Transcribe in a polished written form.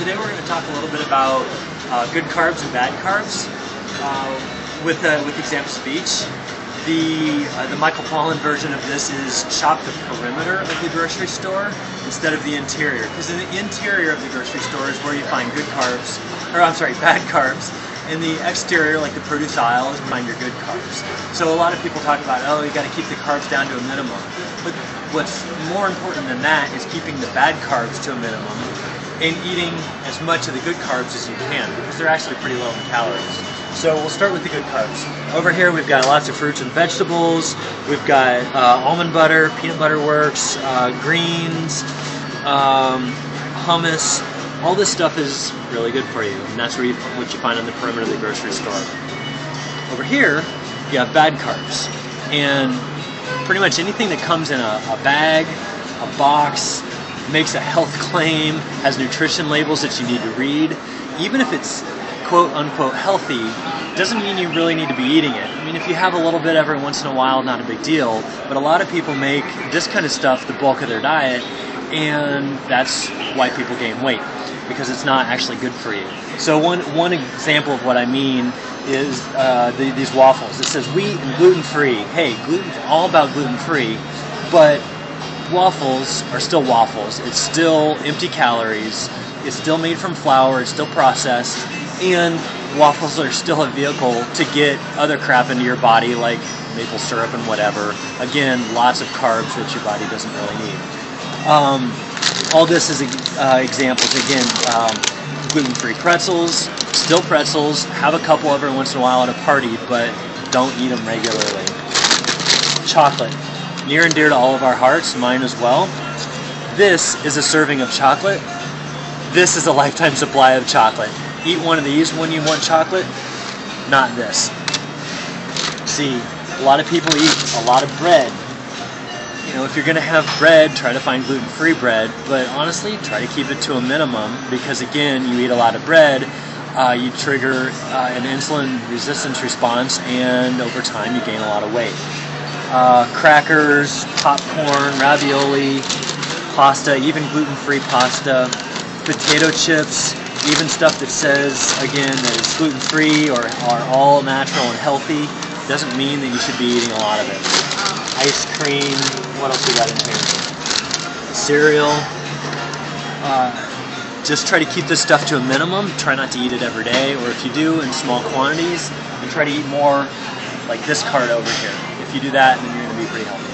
Today we're going to talk a little bit about good carbs and bad carbs with examples of each. The Michael Pollan version of this is shop the perimeter of the grocery store instead of the interior, because in the interior of the grocery store is where you find bad carbs. In the exterior, like the produce aisle, is find your good carbs. So a lot of people talk about, oh, you got to keep the carbs down to a minimum. But what's more important than that is keeping the bad carbs to a minimum and eating as much of the good carbs as you can, because they're actually pretty low in calories. So we'll start with the good carbs. Over here we've got lots of fruits and vegetables. We've got almond butter, peanut butter works, greens, hummus. All this stuff is really good for you, and that's what you find on the perimeter of the grocery store. Over here, you have bad carbs, and pretty much anything that comes in a bag, a box, makes a health claim, has nutrition labels that you need to read, even if it's quote-unquote healthy, doesn't mean you really need to be eating it. I mean, if you have a little bit every once in a while, not a big deal, but a lot of people make this kind of stuff the bulk of their diet, and that's why people gain weight, because it's not actually good for you. So one example of what I mean is these waffles. It says wheat and gluten-free. Hey, all about gluten-free, but waffles are still waffles. It's still empty calories. It's still made from flour. It's still processed. And waffles are still a vehicle to get other crap into your body, like maple syrup and whatever. Again, lots of carbs that your body doesn't really need. All this is examples. Again, gluten-free pretzels, still pretzels. Have a couple every once in a while at a party, but don't eat them regularly. Chocolate, near and dear to all of our hearts, mine as well. This is a serving of chocolate. This is a lifetime supply of chocolate. Eat one of these when you want chocolate, not this. See, a lot of people eat a lot of bread. You know, if you're going to have bread, try to find gluten-free bread, but honestly, try to keep it to a minimum, because again, you eat a lot of bread, you trigger an insulin resistance response, and over time you gain a lot of weight. Crackers, popcorn, ravioli, pasta, even gluten-free pasta, potato chips, even stuff that says, again, that it's gluten-free or are all natural and healthy, doesn't mean that you should be eating a lot of it. Ice cream, what else we got in here? Cereal. Just try to keep this stuff to a minimum. Try not to eat it every day, or if you do, in small quantities, and try to eat more like this card over here. If you do that, then you're going to be pretty healthy.